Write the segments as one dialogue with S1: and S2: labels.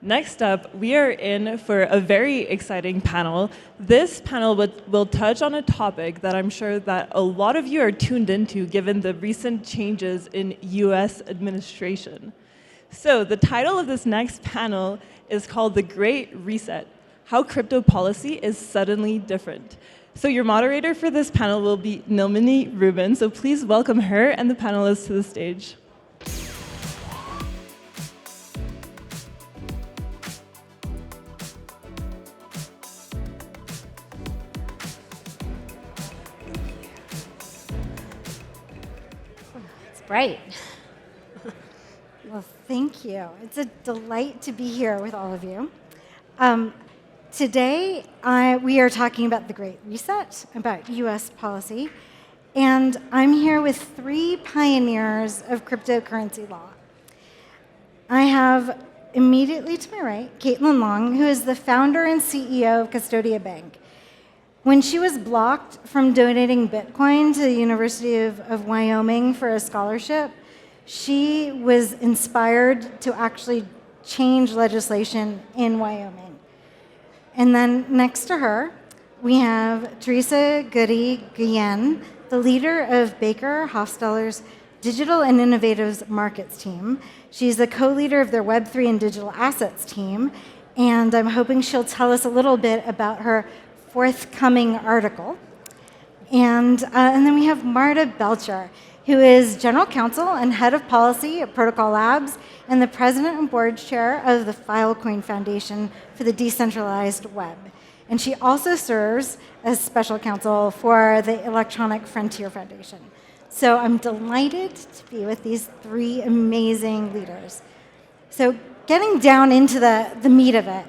S1: Next up, we are in for a very exciting panel. This panel will touch on a topic that I'm sure that a lot of you are tuned into given the recent changes in US administration. So the title of this next panel is called The Great Reset, How Crypto Policy is Suddenly Different. So your moderator for this panel will be Nilmini Rubin, so please welcome her and the panelists to the stage.
S2: Right.
S3: Well, thank you. It's a delight to be here with all of you. Today, we are talking about the Great Reset, about US policy, and I'm here with three pioneers of cryptocurrency law. I have immediately to my right, Caitlin Long, who is the founder and CEO of Custodia Bank. When she was blocked from donating Bitcoin to the University of Wyoming for a scholarship, she was inspired to actually change legislation in Wyoming. And then next to her, we have Teresa Goody Guillen, the leader of BakerHostetler's Digital and Innovative Markets team. She's the co-leader of their Web3 and digital assets team, and I'm hoping she'll tell us a little bit about her forthcoming article. And then we have Marta Belcher, who is General Counsel and Head of Policy at Protocol Labs and the President and Board Chair of the Filecoin Foundation for the Decentralized Web. And she also serves as Special Counsel for the Electronic Frontier Foundation. So I'm delighted to be with these three amazing leaders. So getting down into the meat of it,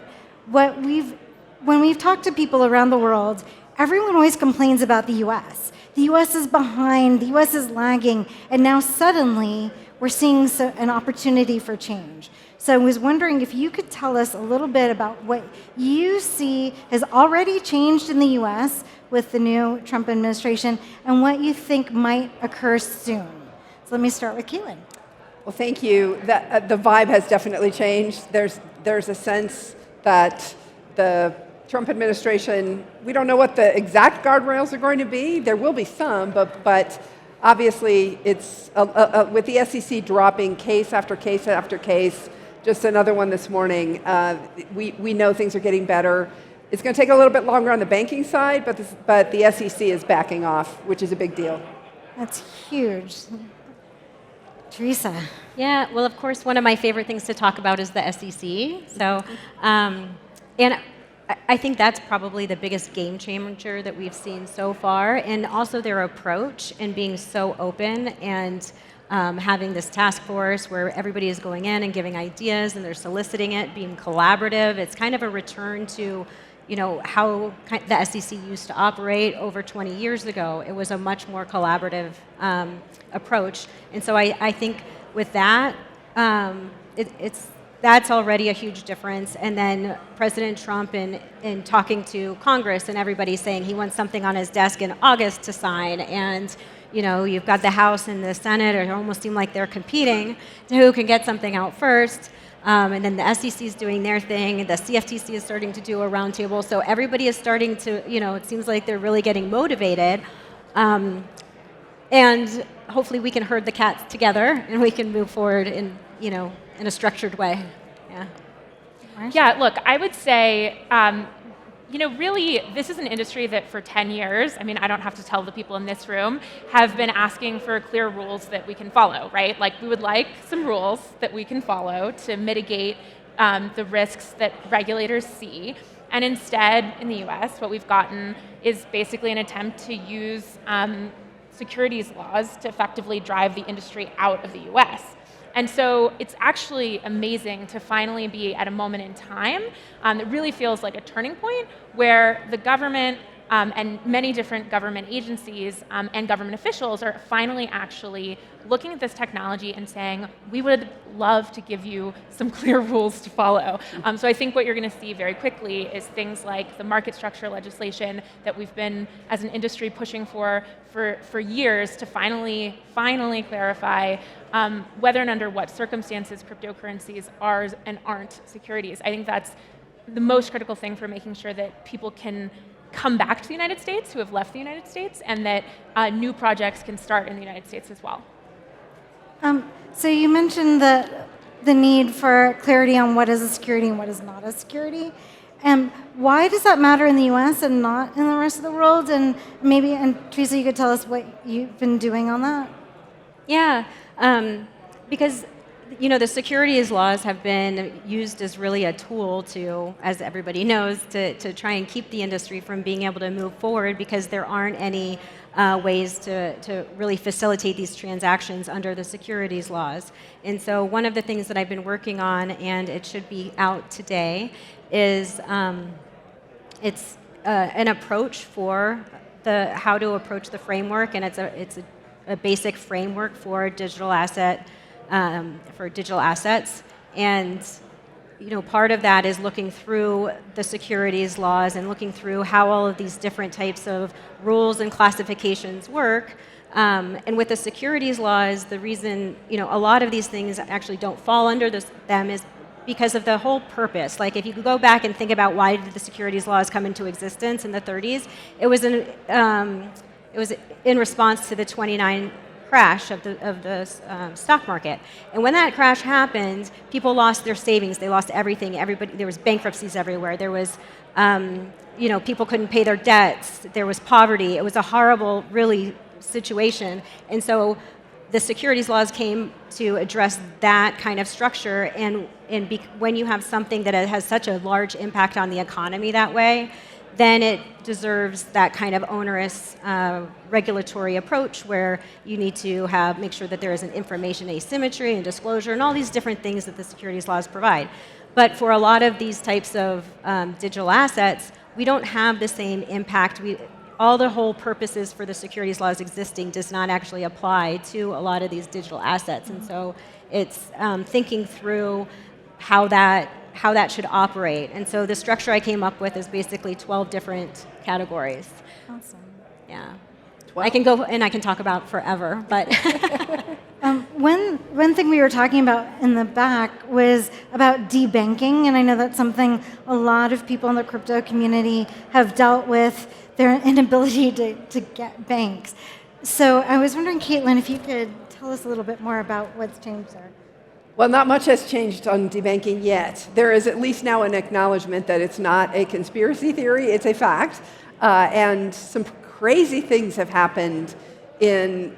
S3: when we've talked to people around the world, everyone always complains about the US. The US is behind, the US is lagging, and now suddenly we're seeing an opportunity for change. So I was wondering if you could tell us a little bit about what you see has already changed in the US with the new Trump administration and what you think might occur soon. So let me start with Caitlin.
S4: Well, thank you. The vibe has definitely changed. There's a sense that the Trump administration, we don't know what the exact guardrails are going to be. There will be some, but obviously it's, with the SEC dropping case after case after case, just another one this morning, we know things are getting better. It's going to take a little bit longer on the banking side, but the SEC is backing off, which is a big deal.
S3: That's huge. Teresa.
S2: Yeah, well, of course, one of my favorite things to talk about is the SEC. So, and I think that's probably the biggest game changer that we've seen so far, and also their approach and being so open and having this task force where everybody is going in and giving ideas and they're soliciting it, being collaborative. It's kind of a return to, how the SEC used to operate over 20 years ago. It was a much more collaborative approach, and so I think with that, that's already a huge difference. And then President Trump in talking to Congress and everybody saying he wants something on his desk in August to sign. And you've got the House and the Senate, or it almost seem like they're competing to who can get something out first. And then the SEC is doing their thing. The CFTC is starting to do a roundtable. So everybody is starting to, it seems like they're really getting motivated. And hopefully we can herd the cats together and we can move forward in a structured way. Yeah.
S5: Yeah, look, I would say, really, this is an industry that for 10 years, I don't have to tell the people in this room, have been asking for clear rules that we can follow, right? Like, we would like some rules that we can follow to mitigate the risks that regulators see. And instead, in the US, what we've gotten is basically an attempt to use securities laws to effectively drive the industry out of the US. And so it's actually amazing to finally be at a moment in time that really feels like a turning point where the government and many different government agencies and government officials are finally actually looking at this technology and saying, we would love to give you some clear rules to follow. So I think what you're going to see very quickly is things like the market structure legislation that we've been, as an industry, pushing for years to finally clarify whether and under what circumstances cryptocurrencies are and aren't securities. I think that's the most critical thing for making sure that people can come back to the United States who have left the United States, and that new projects can start in the United States as well.
S3: So you mentioned the need for clarity on what is a security and what is not a security. Why does that matter in the US and not in the rest of the world? And Teresa, you could tell us what you've been doing on that?
S2: Yeah, because the securities laws have been used as really a tool to, as everybody knows, to try and keep the industry from being able to move forward, because there aren't any ways to really facilitate these transactions under the securities laws. And so one of the things that I've been working on, and it should be out today, is it's an approach for how to approach the framework, and it's a basic framework for digital assets. And part of that is looking through the securities laws and looking through how all of these different types of rules and classifications work. And with the securities laws, the reason a lot of these things actually don't fall under them is because of the whole purpose. Like, if you go back and think about why did the securities laws come into existence in the 30s, it was in response to the 29 crash of the stock market. And when that crash happened, people lost their savings. They lost everything. There was bankruptcies everywhere. There was, people couldn't pay their debts. There was poverty. It was a horrible, really, situation. And so the securities laws came to address that kind of structure. And when you have something that has such a large impact on the economy that way, then it deserves that kind of onerous regulatory approach where you need to make sure that there is an information asymmetry and disclosure and all these different things that the securities laws provide. But for a lot of these types of digital assets, we don't have the same impact. All the whole purposes for the securities laws existing does not actually apply to a lot of these digital assets. And so it's thinking through how that should operate. And so the structure I came up with is basically 12 different categories.
S3: Awesome.
S2: Yeah.
S4: 12?
S2: I can go and I can talk about forever, but
S3: one thing we were talking about in the back was about debanking, and I know that's something a lot of people in the crypto community have dealt with, their inability to get banks. So I was wondering, Caitlin, if you could tell us a little bit more about what's changed there.
S4: Well, not much has changed on debanking yet. There is at least now an acknowledgement that it's not a conspiracy theory, it's a fact. And some crazy things have happened in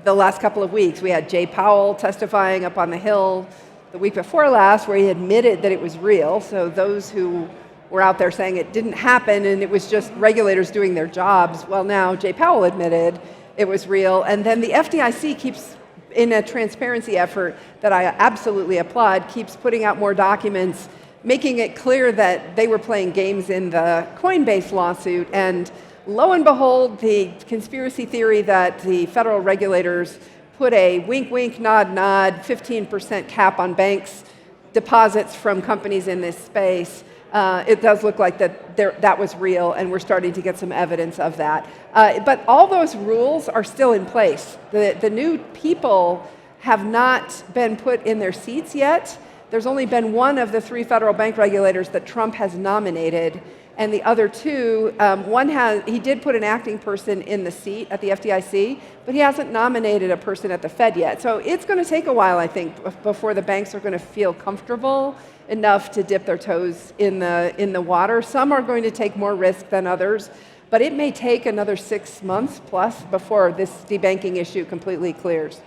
S4: the last couple of weeks. We had Jay Powell testifying up on the Hill the week before last, where he admitted that it was real. So those who were out there saying it didn't happen and it was just regulators doing their jobs, well, now Jay Powell admitted it was real. And then the FDIC keeps, in a transparency effort that I absolutely applaud, keeps putting out more documents, making it clear that they were playing games in the Coinbase lawsuit. And lo and behold, the conspiracy theory that the federal regulators put a wink, wink, nod, nod, 15% cap on banks' deposits from companies in this space, it does look like that was real, and we're starting to get some evidence of that. But all those rules are still in place. The new people have not been put in their seats yet. There's only been one of the 3 federal bank regulators that Trump has nominated, and the other 2, he did put an acting person in the seat at the FDIC, but he hasn't nominated a person at the Fed yet. So it's going to take a while, I think, before the banks are going to feel comfortable enough to dip their toes in the water. Some are going to take more risk than others, but it may take another 6 months plus before this debanking issue completely clears.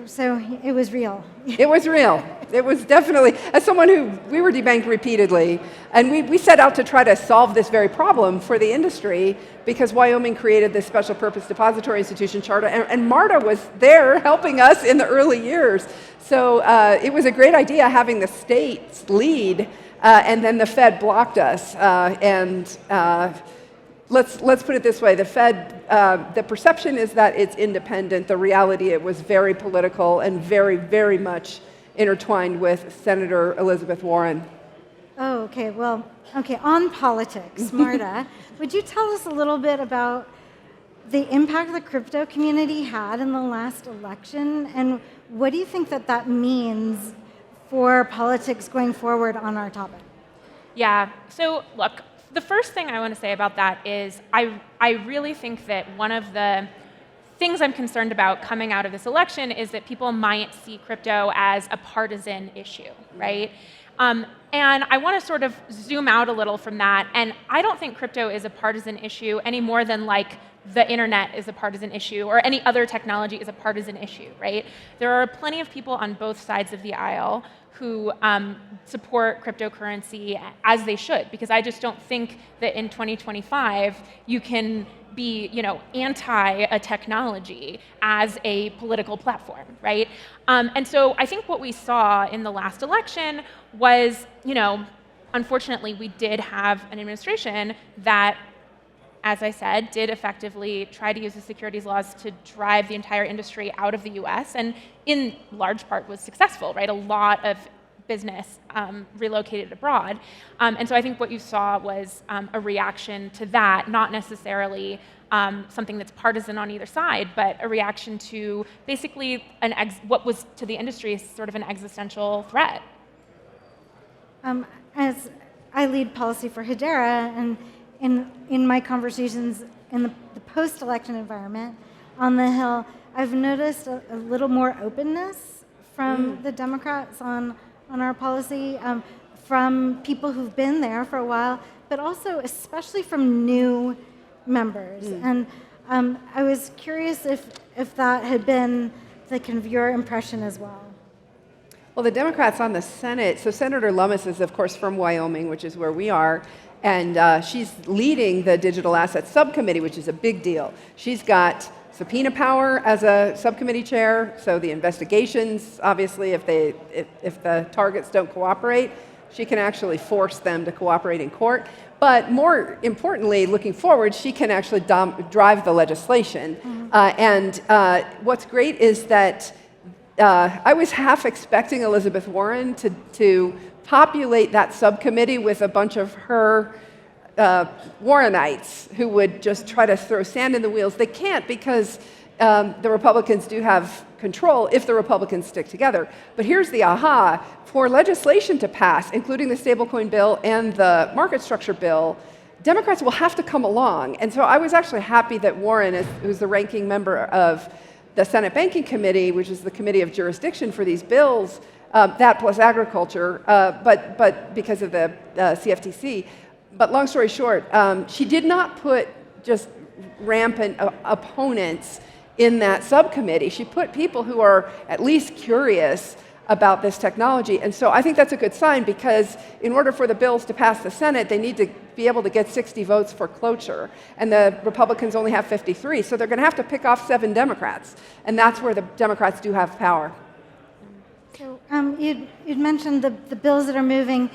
S3: So it was real.
S4: It was real. It was definitely, as someone we were debanked repeatedly, and we set out to try to solve this very problem for the industry because Wyoming created this special purpose depository institution charter, and Marta was there helping us in the early years. So it was a great idea having the states lead and then the Fed blocked us. Let's put it this way: the Fed, the perception is that it's independent. The reality, it was very political and very, very much intertwined with Senator Elizabeth Warren.
S3: Oh, okay. Well, okay. On politics, Marta, would you tell us a little bit about the impact the crypto community had in the last election, and what do you think that that means for politics going forward on our topic?
S5: Yeah. So look. The first thing I want to say about that is I really think that one of the things I'm concerned about coming out of this election is that people might see crypto as a partisan issue, right? And I want to sort of zoom out a little from that. And I don't think crypto is a partisan issue any more than like the internet is a partisan issue or any other technology is a partisan issue, right? There are plenty of people on both sides of the aisle who support cryptocurrency as they should, because I just don't think that in 2025 you can be, anti a technology as a political platform, right? And so I think what we saw in the last election was, unfortunately, we did have an administration that, as I said, did effectively try to use the securities laws to drive the entire industry out of the US, and in large part was successful, right? A lot of business relocated abroad. And so I think what you saw was a reaction to that, not necessarily something that's partisan on either side, but a reaction to basically what was to the industry sort of an existential threat.
S3: As I lead policy for Hedera, and in my conversations in the post-election environment on the Hill, I've noticed a little more openness from the Democrats on our policy, from people who've been there for a while, but also especially from new members. And I was curious if that had been the kind of your impression as well.
S4: Well, the Democrats on the Senate, so Senator Lummis is, of course, from Wyoming, which is where we are, and she's leading the Digital Assets Subcommittee, which is a big deal. She's got subpoena power as a subcommittee chair, so the investigations, obviously, if the targets don't cooperate, she can actually force them to cooperate in court. But more importantly, looking forward, she can actually drive the legislation. What's great is that I was half expecting Elizabeth Warren to populate that subcommittee with a bunch of her Warrenites who would just try to throw sand in the wheels. They can't, because the Republicans do have control if the Republicans stick together. But here's the aha. For legislation to pass, including the stablecoin bill and the market structure bill, Democrats will have to come along. And so I was actually happy that Warren, who's the ranking member of the Senate Banking Committee, which is the committee of jurisdiction for these bills, that plus agriculture, but because of the CFTC. But long story short, she did not put just rampant opponents in that subcommittee. She put people who are at least curious about this technology. And so I think that's a good sign, because in order for the bills to pass the Senate, they need to be able to get 60 votes for cloture. And the Republicans only have 53, so they're going to have to pick off 7 Democrats. And that's where the Democrats do have power.
S3: So you'd mentioned the bills that are moving.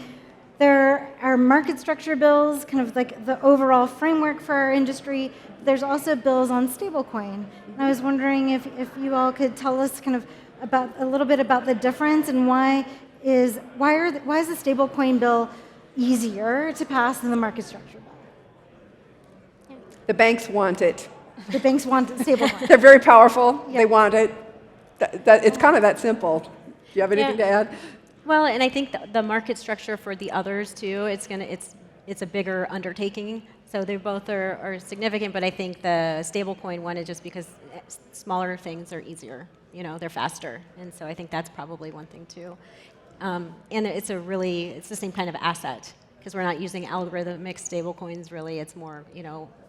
S3: There are market structure bills, kind of like the overall framework for our industry. There's also bills on stablecoin. And I was wondering if you all could tell us kind of a little bit about the difference, and why is the stablecoin bill easier to pass than the market structure bill?
S4: The banks want it.
S3: The banks want stablecoin.
S4: They're very powerful.
S3: Yep.
S4: They want it. It's kind of that simple. Do you have anything to add?
S2: Well, and I think the market structure for the others too, it's a bigger undertaking. So they both are significant, but I think the stablecoin one is just because smaller things are easier. They're faster, and so I think that's probably one thing too. And it's the same kind of asset, because we're not using algorithmic stablecoins. Really, it's more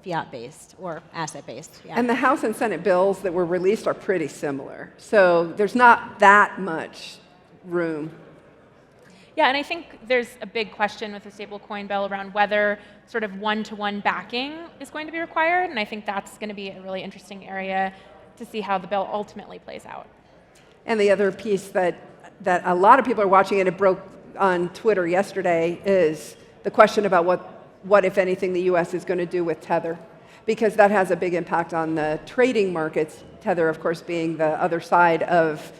S2: fiat-based or asset-based. Yeah.
S4: And the House and Senate bills that were released are pretty similar, so there's not that much room.
S5: Yeah, and I think there's a big question with the stablecoin bill around whether sort of one-to-one backing is going to be required, and I think that's going to be a really interesting area to see how the bill ultimately plays out.
S4: And the other piece that a lot of people are watching, and it broke on Twitter yesterday is the question about what if anything, the U.S. is going to do with Tether, because that has a big impact on the trading markets. Tether, of course, being the other side of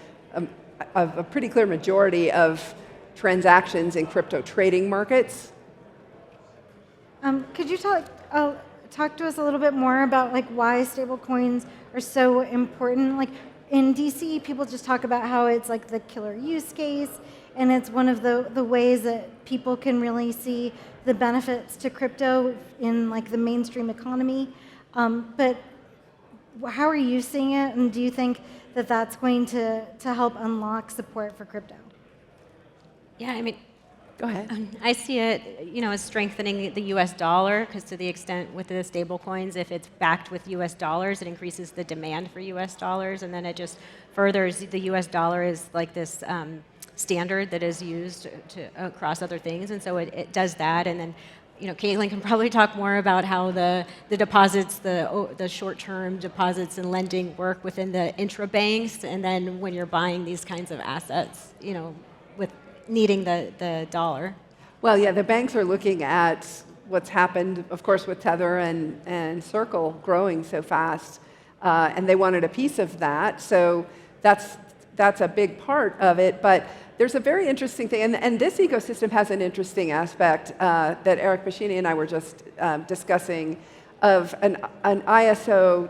S4: a pretty clear majority of transactions in crypto trading markets.
S3: Could you talk to us a little bit more about like why stablecoins are so important? Like in DC, people just talk about how it's like the killer use case, and it's one of the ways that people can really see the benefits to crypto in like the mainstream economy. But how are you seeing it, and do you think that that's going to help unlock support for crypto?
S2: Yeah, I mean,
S4: Go ahead.
S2: I see it, as strengthening the U.S. dollar, because to the extent with the stable coins, if it's backed with U.S. dollars, it increases the demand for U.S. dollars, and then it just furthers the U.S. dollar is like this standard that is used across other things, and so it does that, and then. Caitlin can probably talk more about how the deposits, the short-term deposits and lending work within the intra-banks, and then when you're buying these kinds of assets, with needing the dollar.
S4: Well, yeah, the banks are looking at what's happened, of course, with Tether and Circle growing so fast, and they wanted a piece of that. So that's a big part of it. But there's a very interesting thing, and this ecosystem has an interesting aspect that Eric Bashini and I were just discussing of an ISO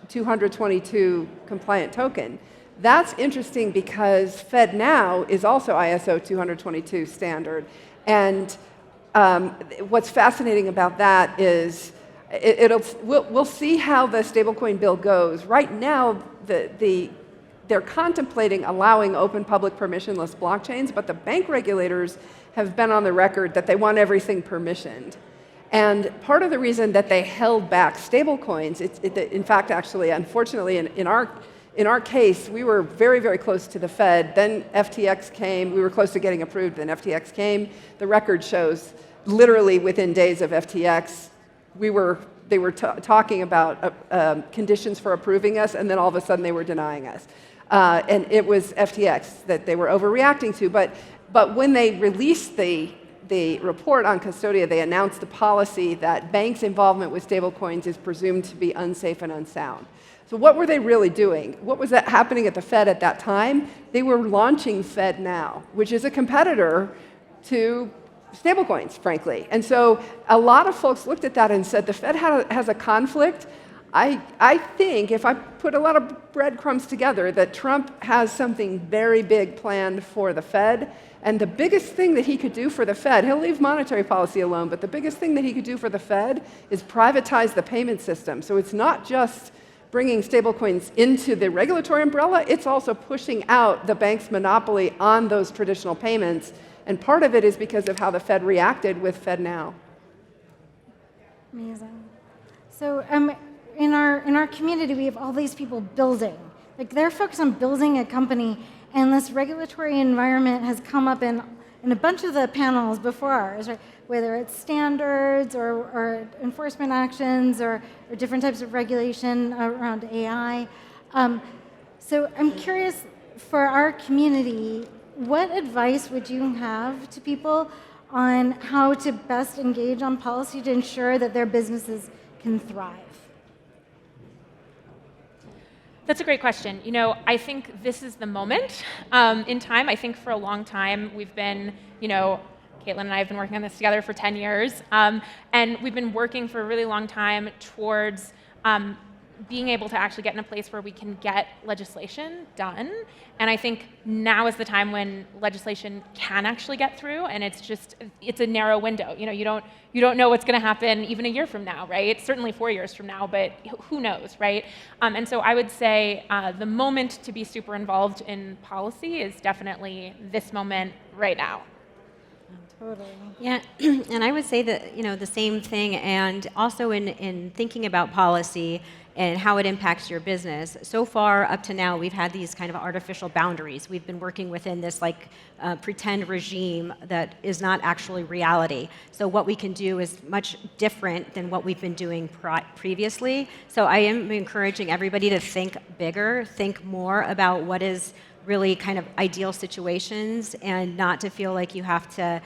S4: 222 compliant token. That's interesting because FedNow is also ISO 222 standard. And what's fascinating about that is we'll see how the stablecoin bill goes. Right now, they're contemplating allowing open public permissionless blockchains, but the bank regulators have been on the record that they want everything permissioned. And part of the reason that they held back stablecoins, in fact, actually, unfortunately, in our case, we were very, very close to the Fed. Then FTX came. We were close to getting approved. Then FTX came. The record shows literally within days of FTX, they were talking about conditions for approving us, and then all of a sudden they were denying us. And it was FTX that they were overreacting to. But when they released the report on Custodia, they announced the policy that banks' involvement with stablecoins is presumed to be unsafe and unsound. So what were they really doing? What was that happening at the Fed at that time? They were launching FedNow, which is a competitor to stablecoins, frankly. And so a lot of folks looked at that and said, the Fed has a conflict. I think if I put a lot of breadcrumbs together, that Trump has something very big planned for the Fed. And the biggest thing that he could do for the Fed, he'll leave monetary policy alone, but the biggest thing that he could do for the Fed is privatize the payment system. So it's not just bringing stablecoins into the regulatory umbrella, it's also pushing out the bank's monopoly on those traditional payments. And part of it is because of how the Fed reacted with FedNow.
S3: Amazing. So in our community, we have all these people building. Like they're focused on building a company, and this regulatory environment has come up in a bunch of the panels before ours, right? Whether it's standards or enforcement actions or different types of regulation around AI. So I'm curious, for our community, what advice would you have to people on how to best engage on policy to ensure that their businesses can thrive?
S5: That's a great question. I think this is the moment in time. I think for a long time we've been, Caitlin and I have been working on this together for 10 years, and we've been working for a really long time towards being able to actually get in a place where we can get legislation done. And I think now is the time when legislation can actually get through, and it's a narrow window. You don't know what's going to happen even a year from now, right? Certainly 4 years from now, but who knows, right? And so I would say the moment to be super involved in policy is definitely this moment right now.
S3: Totally.
S2: Yeah, and I would say that the same thing, and also in thinking about policy and how it impacts your business. So far, up to now, we've had these kind of artificial boundaries. We've been working within this pretend regime that is not actually reality. So what we can do is much different than what we've been doing previously. So I am encouraging everybody to think bigger, think more about what is really kind of ideal situations, and not to feel like you have to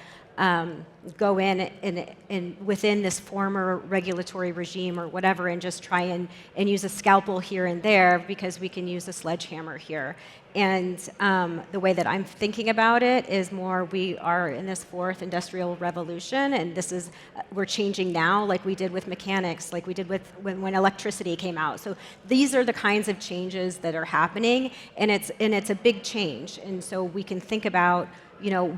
S2: go in within this former regulatory regime or whatever and just try and use a scalpel here and there, because we can use a sledgehammer here. And the way that I'm thinking about it is more, we are in this fourth industrial revolution, and we're changing now, like we did with mechanics, like we did with when electricity came out. So these are the kinds of changes that are happening, and it's a big change. And so we can think about,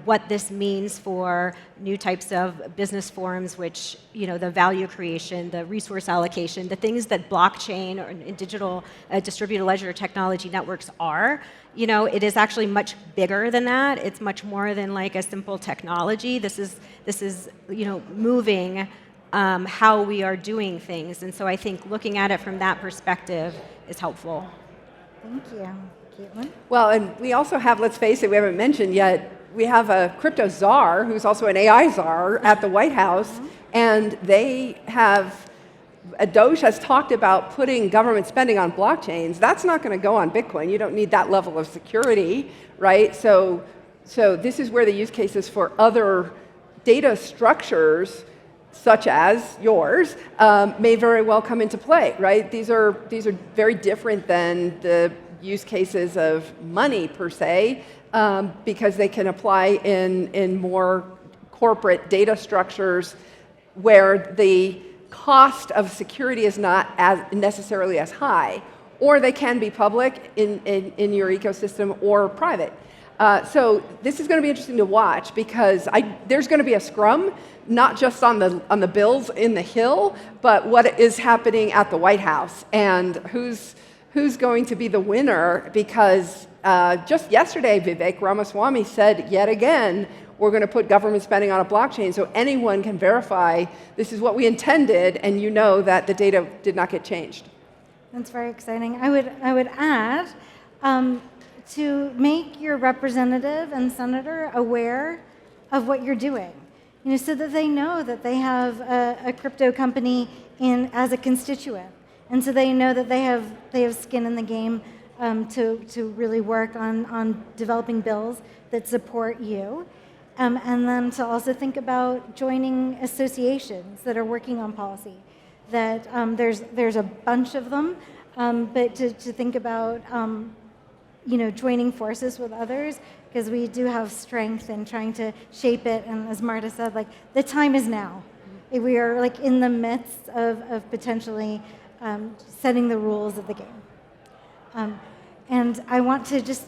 S2: what this means for new types of business forms, which, the value creation, the resource allocation, the things that blockchain or digital distributed ledger technology networks are. It is actually much bigger than that. It's much more than like a simple technology. This is moving how we are doing things. And so I think looking at it from that perspective is helpful.
S3: Thank you. Caitlin?
S4: Well, and we also have, let's face it, we haven't mentioned yet, we have a crypto czar who's also an AI czar at the White House, and Doge has talked about putting government spending on blockchains. That's not going to go on Bitcoin. You don't need that level of security, right? So this is where the use cases for other data structures, such as yours, may very well come into play, right? These are very different than the use cases of money per se, because they can apply in more corporate data structures where the cost of security is not necessarily as high, or they can be public in your ecosystem or private. So this is going to be interesting to watch, because there's going to be a scrum, not just on the bills in the Hill, but what is happening at the White House, and who's going to be the winner, because just yesterday, Vivek Ramaswamy said yet again, we're going to put government spending on a blockchain so anyone can verify this is what we intended, and that the data did not get changed.
S3: That's very exciting. I would add to make your representative and senator aware of what you're doing, so that they know that they have a crypto company as a constituent. And so they know that they have skin in the game to really work on developing bills that support you. And then to also think about joining associations that are working on policy. That there's a bunch of them, but to think about joining forces with others, because we do have strength in trying to shape it. And as Marta said, the time is now. We are in the midst of potentially setting the rules of the game. And I want to just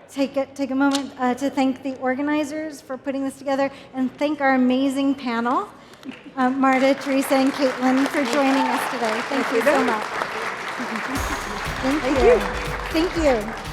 S3: take a moment to thank the organizers for putting this together, and thank our amazing panel, Marta, Teresa, and Caitlin, for joining us today. Thank you so much. Thank you. Thank you.